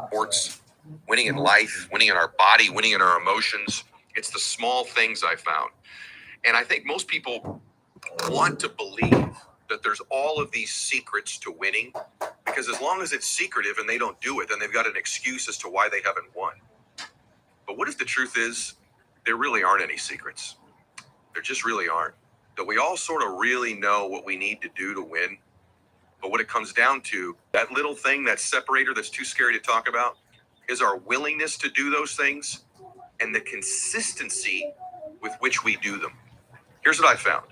sports, winning in life, winning in our body, winning in our emotions. It's the small things I found. And I think most people want to believe that there's all of these secrets to winning, because as long as it's secretive and they don't do it, then they've got an excuse as to why they haven't won. But what if the truth is there really aren't any secrets? There just really aren't. That we all sort of really know what we need to do to win. But what it comes down to, that little thing, that separator that's too scary to talk about, is our willingness to do those things and the consistency with which we do them. Here's what I found.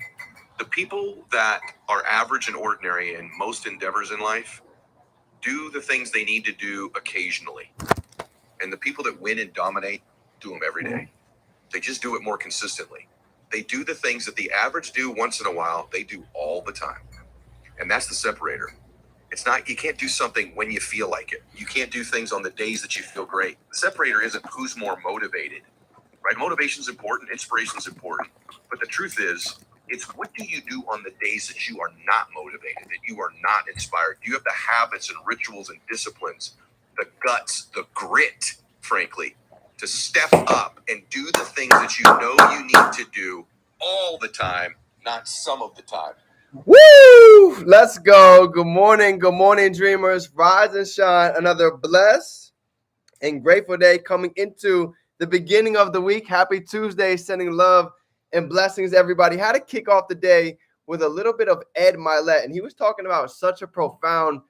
The people that are average and ordinary in most endeavors in life do the things they need to do occasionally. And the people that win and dominate do them every day. They just do it more consistently. They do the things that the average do once in a while, they do all the time. And that's the separator. It's not, you can't do something when you feel like it. You can't do things on the days that you feel great. The separator isn't who's more motivated, right? Motivation is important, inspiration is important. But the truth is, it's what do you do on the days that you are not motivated, that you are not inspired? Do you have the habits and rituals and disciplines, the guts, the grit, frankly, to step up and do the things that you know you need to do all the time, not some of the time? Woo! Let's go. Good morning, dreamers. Rise and shine. Another blessed and grateful day coming into the beginning of the week. Happy Tuesday. Sending love and blessings, everybody. Had to kick off the day with a little bit of Ed Milet, and he was talking about such a profound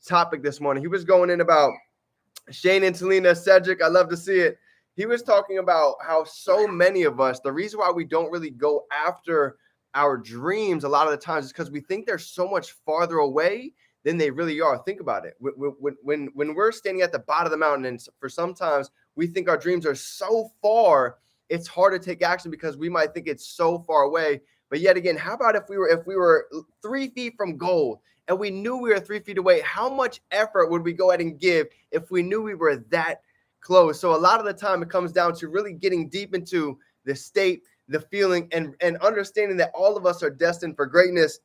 topic this morning. He was going in about Shane and Talina, Cedric. I love to see it. He was talking about how so many of us, the reason why we don't really go after our dreams a lot of the times is because we think they're so much farther away than they really are. Think about it. When we're standing at the bottom of the mountain, and for sometimes we think our dreams are so far, it's hard to take action because we might think it's so far away. But yet again, how about if we were 3 feet from goal and we knew we were 3 feet away? How much effort would we go ahead and give if we knew we were that close? So a lot of the time it comes down to really getting deep into the state, the feeling, and understanding that all of us are destined for greatness.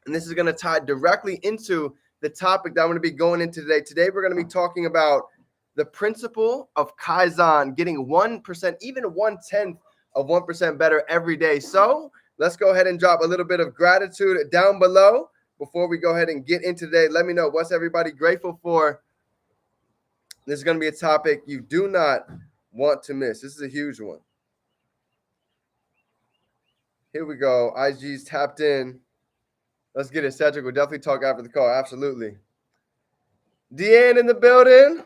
And this is going to tie directly into the topic that I'm going to be going into today. Today, we're going to be talking about the principle of Kaizen, getting 1%, even 1/10 of 1% better every day. So let's go ahead and drop a little bit of gratitude down below before we go ahead and get into today. Let me know what's everybody grateful for. This is going to be a topic you do not want to miss. This is a huge one. Here we go. IG's tapped in. Let's get it. Cedric will definitely talk after the call. Absolutely. Deanne in the building.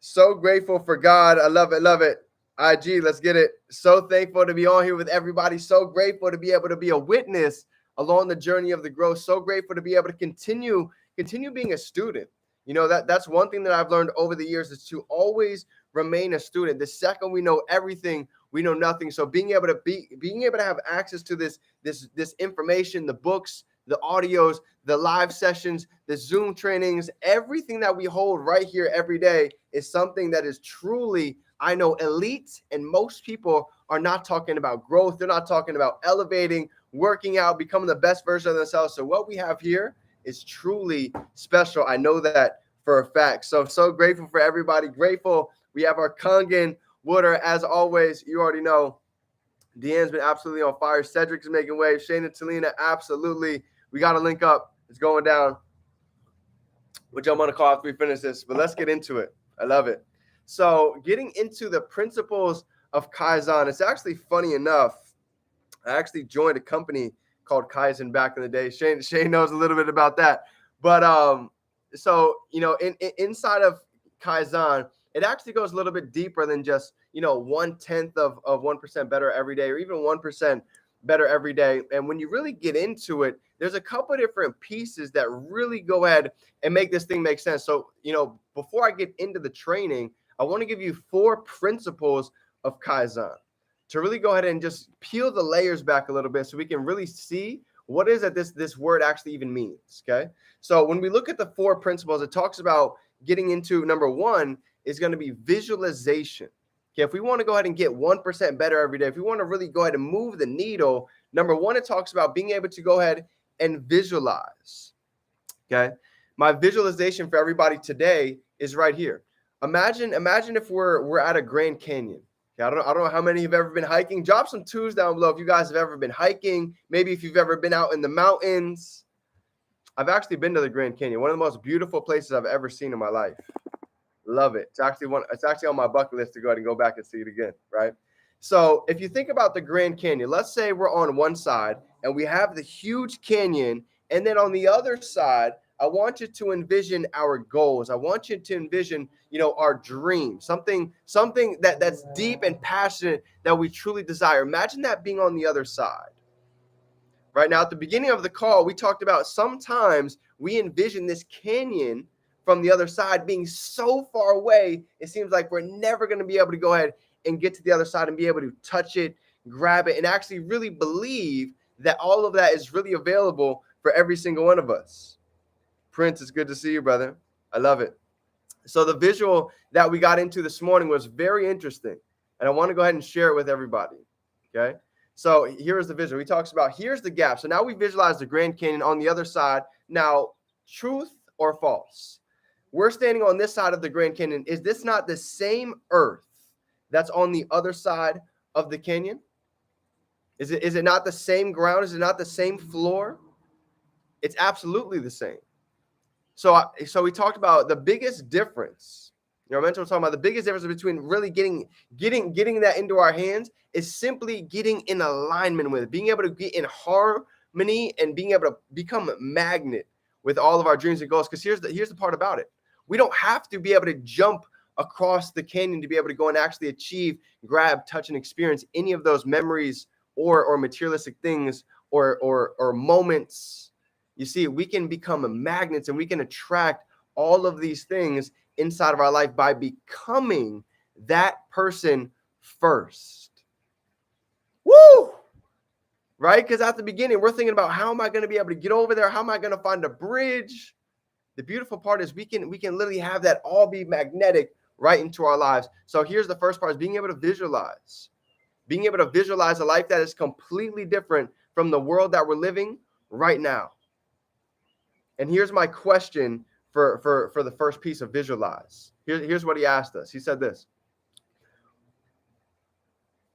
So grateful for God. I love it. Love it. IG, let's get it. So thankful to be on here with everybody. So grateful to be able to be a witness along the journey of the growth. So grateful to be able to continue being a student. You know, that's one thing that I've learned over the years is to always remain a student. The second we know everything, we know nothing. So being able to have access to this information, the books, the audios, the live sessions, the Zoom trainings, everything that we hold right here every day is something that is truly, I know, elite. And most people are not talking about growth. They're not talking about elevating, working out, becoming the best version of themselves. So what we have here is truly special. I know that for a fact. So grateful for everybody. Grateful. We have our Kangen Water, as always. You already know. Deanne's been absolutely on fire. Cedric's making waves. Shane and Talina, absolutely. We got to link up. It's going down. We'll jump on the call after we finish this, but let's get into it. I love it. So getting into the principles of Kaizen, it's actually funny enough. I actually joined a company called Kaizen back in the day. Shane knows a little bit about that. But so, you know, inside of Kaizen, it actually goes a little bit deeper than just, you know, 1/10 of 1% better every day, or even 1% better every day. And when you really get into it, there's a couple of different pieces that really go ahead and make this thing make sense. So, you know, before I get into the training, I want to give you 4 principles of Kaizen to really go ahead and just peel the layers back a little bit so we can really see what is that this word actually even means, okay? So when we look at the 4 principles, it talks about getting into number 1 is going to be visualization. Okay, if we want to go ahead and get 1% better every day, if we want to really go ahead and move the needle, number 1, it talks about being able to go ahead and visualize. Okay, my visualization for everybody today is right here. Imagine if we're at a Grand Canyon. Okay, I don't know how many have ever been hiking. Drop some twos down below if you guys have ever been hiking. Maybe if you've ever been out in the mountains. I've actually been to the Grand Canyon, one of the most beautiful places I've ever seen in my life. Love it. It's actually on my bucket list to go ahead and go back and see it again, right? So if you think about the Grand Canyon, let's say we're on one side and we have the huge canyon, and then on the other side, I want you to envision our goals. I want you to envision, our dreams, something that's deep and passionate that we truly desire. Imagine that being on the other side. Right now, at the beginning of the call, we talked about sometimes we envision this canyon from the other side being so far away, it seems like we're never going to be able to go ahead and get to the other side and be able to touch it, grab it, and actually really believe that all of that is really available for every single one of us. Prince, it's good to see you, brother. I love it. So the visual that we got into this morning was very interesting, and I want to go ahead and share it with everybody, okay? So here's the visual. He talks about, here's the gap. So now we visualize the Grand Canyon on the other side. Now, truth or false? We're standing on this side of the Grand Canyon. Is this not the same earth that's on the other side of the canyon? Is it not the same ground? Is it not the same floor? It's absolutely the same. So we talked about the biggest difference. Our mentor was talking about the biggest difference between really getting that into our hands is simply getting in alignment with it, being able to get in harmony and being able to become a magnet with all of our dreams and goals. Because here's the part about it. We don't have to be able to jump across the canyon to be able to go and actually achieve, grab, touch, and experience any of those memories or materialistic things or moments. You see, we can become magnets and we can attract all of these things inside of our life by becoming that person first. Woo! Right? Because at the beginning, we're thinking about, how am I going to be able to get over there? How am I going to find a bridge? The beautiful part is we can literally have that all be magnetic right into our lives. So here's the first part, is being able to visualize. Being able to visualize a life that is completely different from the world that we're living right now. And here's my question for the first piece of visualize. Here's what he asked us. He said this: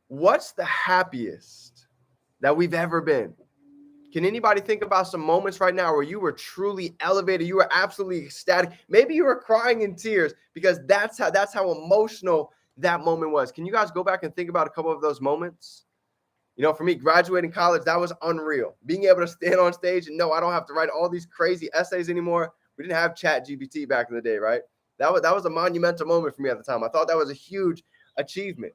what's the happiest that we've ever been? Can anybody think about some moments right now where you were truly elevated? You were absolutely ecstatic. Maybe you were crying in tears, because that's how emotional that moment was. Can you guys go back and think about a couple of those moments? For me, graduating college, that was unreal. Being able to stand on stage and no, I don't have to write all these crazy essays anymore. We didn't have ChatGPT back in the day, right? That was a monumental moment for me at the time. I thought that was a huge achievement.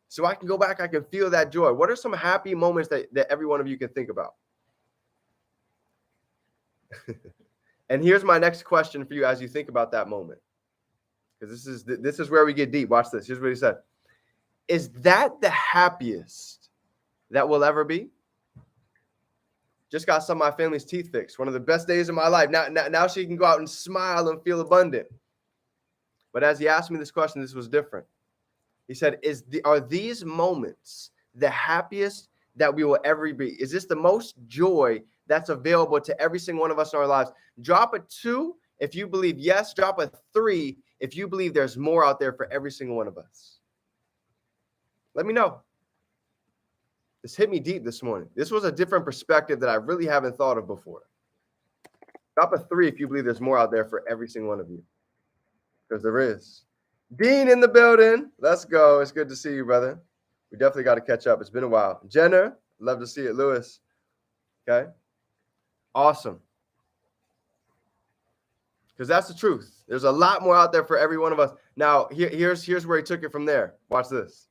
So I can go back, I can feel that joy. What are some happy moments that every one of you can think about? And here's my next question for you as you think about that moment, because this is where we get deep. Watch this. Here's what he said: is that the happiest that we'll ever be? Just got some of my family's teeth fixed. One of the best days of my life. Now she can go out and smile and feel abundant. But as he asked me this question, this was different. He said, are these moments the happiest that we will ever be? Is this the most joy that's available to every single one of us in our lives? Drop a 2 if you believe yes. Drop a 3 if you believe there's more out there for every single one of us. Let me know. This hit me deep this morning. This was a different perspective that I really haven't thought of before. Drop a 3 if you believe there's more out there for every single one of you, because there is. Dean in the building. Let's go. It's good to see you, brother. We definitely got to catch up. It's been a while. Jenner, love to see it. Lewis. Okay. Awesome. Because that's the truth. There's a lot more out there for every one of us. Now, here's where he took it from there. Watch this.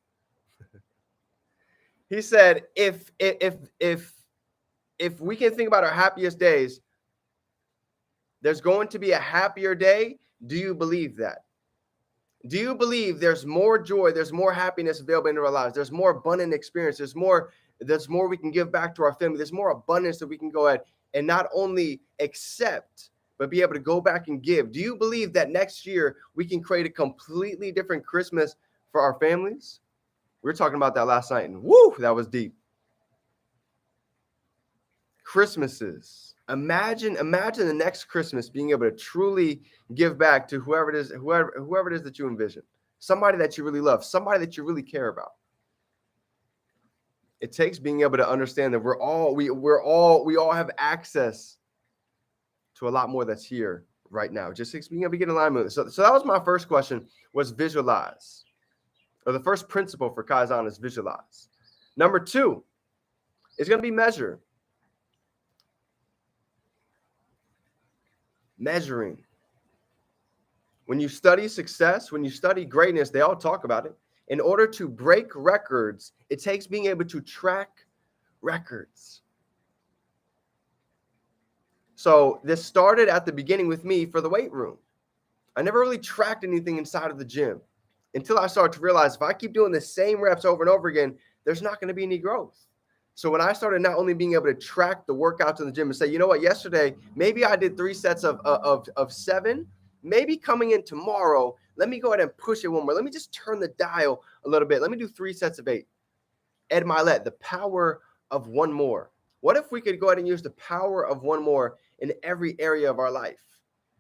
He said, if we can think about our happiest days, there's going to be a happier day. Do you believe that? Do you believe there's more joy, there's more happiness available in our lives, there's more abundant experience, there's more we can give back to our family, there's more abundance that we can go ahead and not only accept, but be able to go back and give? Do you believe that next year we can create a completely different Christmas for our families? We were talking about that last night, and woo, that was deep. Christmases Imagine the next Christmas being able to truly give back to whoever it is that you envision, somebody that you really love, somebody that you really care about. It takes being able to understand that we all have access to a lot more that's here right now. Just being able to get in alignment with it. So that was my first question, was visualize. Or the first principle for Kaizen is visualize. Number 2 is going to be measure. Measuring. When you study success, when you study greatness, they all talk about it. In order to break records, it takes being able to track records. So this started at the beginning with me for the weight room. I never really tracked anything inside of the gym until I started to realize if I keep doing the same reps over and over again, there's not going to be any growth. So when I started not only being able to track the workouts in the gym and say, you know what, yesterday, maybe I did 3 sets of 7, maybe coming in tomorrow, let me go ahead and push it one more. Let me just turn the dial a little bit. Let me do 3 sets of 8. Ed Milet, the power of one more. What if we could go ahead and use the power of one more in every area of our life?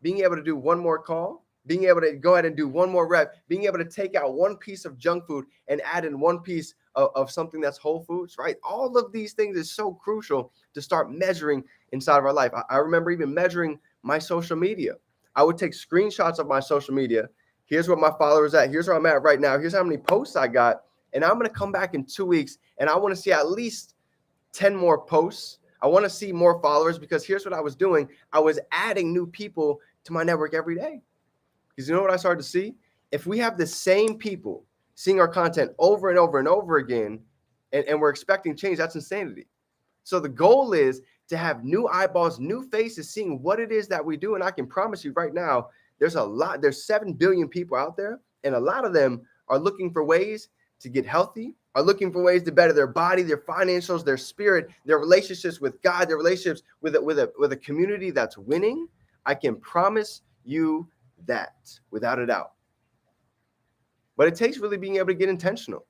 Being able to do one more call, being able to go ahead and do one more rep, being able to take out one piece of junk food and add in one piece of something that's whole foods, right? All of these things is so crucial to start measuring inside of our life. I remember even measuring my social media. I would take screenshots of my social media. Here's what my followers at. Here's where I'm at right now. Here's how many posts I got. And I'm going to come back in 2 weeks and I want to see at least 10 more posts. I want to see more followers because here's what I was doing. I was adding new people to my network every day. Because you know what I started to see? If we have the same people seeing our content over and over and over again, and we're expecting change, that's insanity. So the goal is to have new eyeballs, new faces, seeing what it is that we do. And I can promise you right now, there's 7 billion people out there, and a lot of them are looking for ways to get healthy, are looking for ways to better their body, their financials, their spirit, their relationships with God, their relationships with a community that's winning. I can promise you that without a doubt. But it takes really being able to get intentional.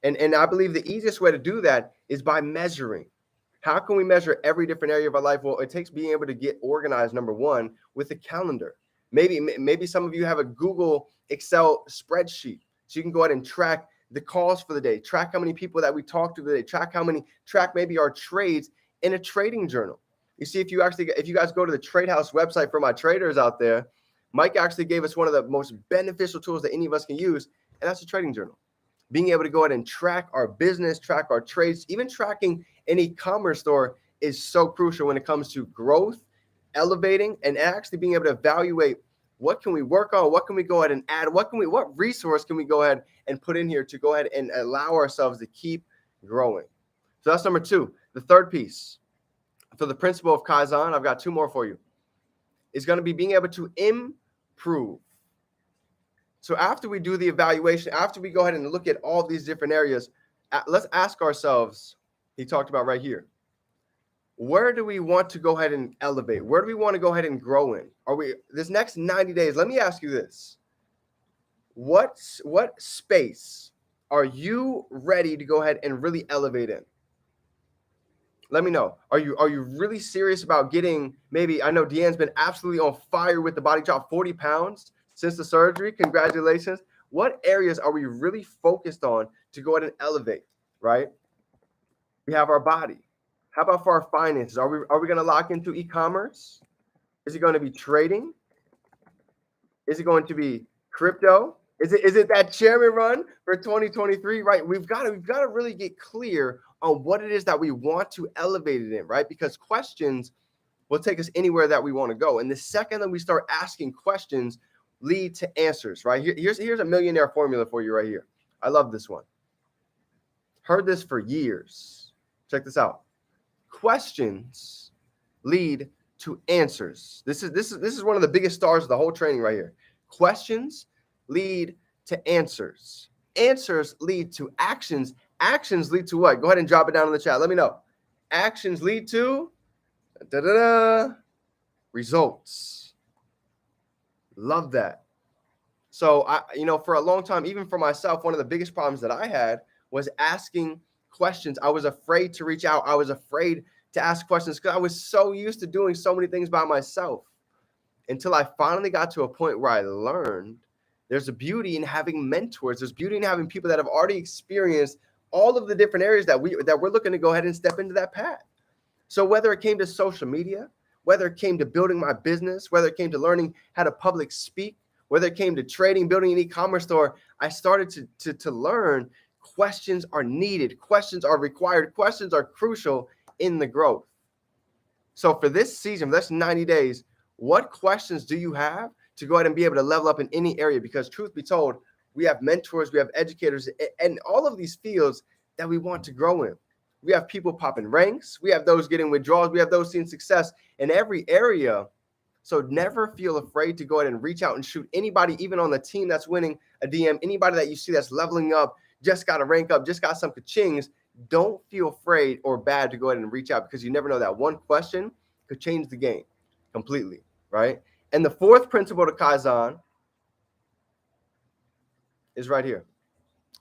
And I believe the easiest way to do that is by measuring. How can we measure every different area of our life? Well, it takes being able to get organized, number 1, with a calendar. Maybe some of you have a Google Excel spreadsheet. So you can go ahead and track the calls for the day, track how many people that we talked to today, track maybe our trades in a trading journal. You see, if you guys go to the Trade House website for my traders out there, Mike actually gave us one of the most beneficial tools that any of us can use, and that's a trading journal. Being able to go ahead and track our business, track our trades, even tracking an e-commerce store is so crucial when it comes to growth, elevating, and actually being able to evaluate what can we work on, what can we go ahead and add, what resource can we go ahead and put in here to go ahead and allow ourselves to keep growing. So that's number 2. The third piece for the principle of Kaizen, I've got 2 more for you, is going to be being able to improve. So after we do the evaluation, after we go ahead and look at all these different areas, let's ask ourselves, he talked about right here, where do we want to go ahead and elevate? Where do we want to go ahead and grow in? This next 90 days, let me ask you this. What space are you ready to go ahead and really elevate in? Let me know. Are you really serious about getting, maybe, I know Deanne's been absolutely on fire with the body drop, 40 pounds since the surgery. Congratulations. What areas are we really focused on to go ahead and elevate, right? We have our body. How about for our finances? Are we going to lock into e-commerce? Is it going to be trading? Is it going to be crypto? Is it that chairman run for 2023? Right. We've got to really get clear on what it is that we want to elevate it in, right? Because questions will take us anywhere that we want to go. And the second that we start asking questions lead to answers, right? Here's a millionaire formula for you right here. I love this one. Heard this for years. Check this out. Questions lead to answers. This is one of the biggest stars of the whole training right here. Questions lead to answers. Answers lead to actions. Actions lead to what? Go ahead and drop it down in the chat. Let me know. Actions lead to results. Love that. So for a long time, even for myself, one of the biggest problems that I had was asking questions. I was afraid to reach out. I was afraid to ask questions because I was so used to doing so many things by myself until I finally got to a point where I learned there's a beauty in having mentors. There's beauty in having people that have already experienced all of the different areas that we're looking to go ahead and step into that path. So whether it came to social media, whether it came to building my business, whether it came to learning how to public speak, whether it came to trading, building an e-commerce store, I started to learn questions are needed, questions are required, questions are crucial in the growth. So for this season, for this 90 days, what questions do you have to go ahead and be able to level up in any area? Because truth be told, we have mentors, we have educators, and all of these fields that we want to grow in. We have people popping ranks. We have those getting withdrawals. We have those seeing success in every area. So never feel afraid to go ahead and reach out and shoot anybody, even on the team that's winning, a DM, anybody that you see that's leveling up, just got to rank up, just got some ka-chings. Don't feel afraid or bad to go ahead and reach out because you never know that one question could change the game completely, right? And the fourth principle to Kaizen is right here.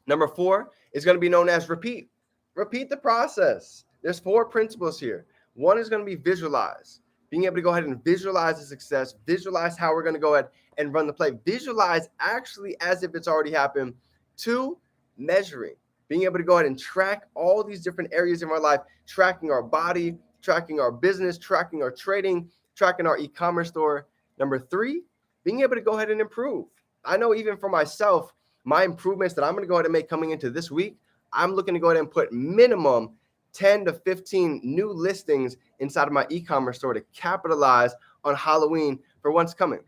Number 4 is going to be known as repeat. Repeat the process. There's 4 principles here. 1 is going to be visualize. Being able to go ahead and visualize the success, visualize how we're going to go ahead and run the play, visualize actually as if it's already happened. 2, measuring. Being able to go ahead and track all these different areas in our life, tracking our body, tracking our business, tracking our trading, tracking our e-commerce store. Number 3, being able to go ahead and improve. I know even for myself, my improvements that I'm going to go ahead and make coming into this week, I'm looking to go ahead and put minimum 10 to 15 new listings inside of my e-commerce store to capitalize on Halloween for what's coming.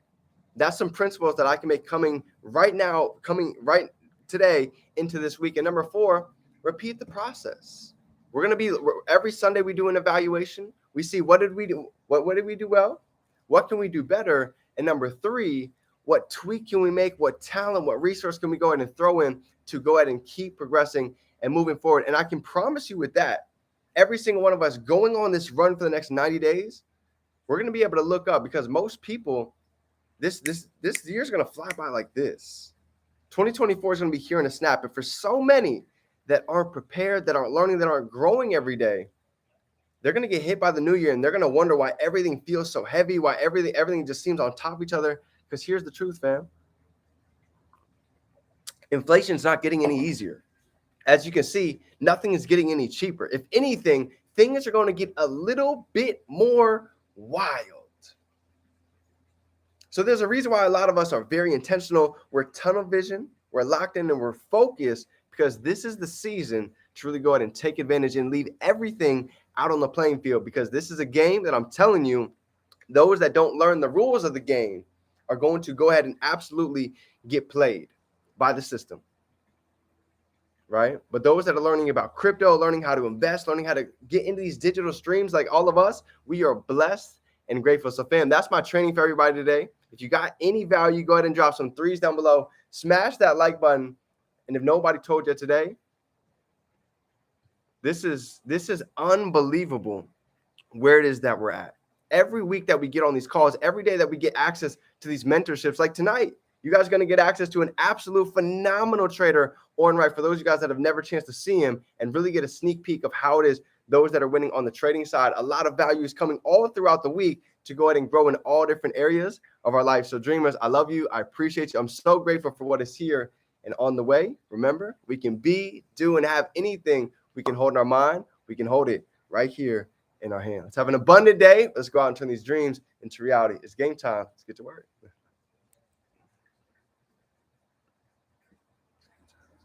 That's some principles that I can make coming right now, coming right today into this week. And number 4, repeat the process. We're going to be every Sunday we do an evaluation. We see what did we do? What did we do well? What can we do better? And number 3, what tweak can we make? What talent, what resource can we go ahead and throw in to go ahead and keep progressing and moving forward? And I can promise you with that, every single one of us going on this run for the next 90 days, we're going to be able to look up because most people, this year is going to fly by like this. 2024 is going to be here in a snap. And for so many that aren't prepared, that aren't learning, that aren't growing every day, they're going to get hit by the new year and they're going to wonder why everything feels so heavy, why everything just seems on top of each other. Because here's the truth, fam. Inflation's not getting any easier. As you can see, nothing is getting any cheaper. If anything, things are going to get a little bit more wild. So there's a reason why a lot of us are very intentional. We're tunnel vision, we're locked in, and we're focused because this is the season to really go ahead and take advantage and leave everything out on the playing field, because this is a game that I'm telling you, those that don't learn the rules of the game are going to go ahead and absolutely get played by the system, right? But those that are learning about crypto, learning how to invest, learning how to get into these digital streams like all of us, we are blessed and grateful. So fam, that's my training for everybody today. If you got any value, go ahead and drop some 3s down below. Smash that like button. And if nobody told you today, this is unbelievable where it is that we're at. Every week that we get on these calls, every day that we get access to these mentorships, like tonight, you guys are going to get access to an absolute phenomenal trader, Oren Wright, for those of you guys that have never a chance to see him and really get a sneak peek of how it is, those that are winning on the trading side. A lot of value is coming all throughout the week to go ahead and grow in all different areas of our life. So dreamers, I love you. I appreciate you. I'm so grateful for what is here and on the way. Remember, we can be, do, and have anything we can hold in our mind. We can hold it right here in our hand. Let's have an abundant day. Let's go out and turn these dreams into reality. It's game time. Let's get to work.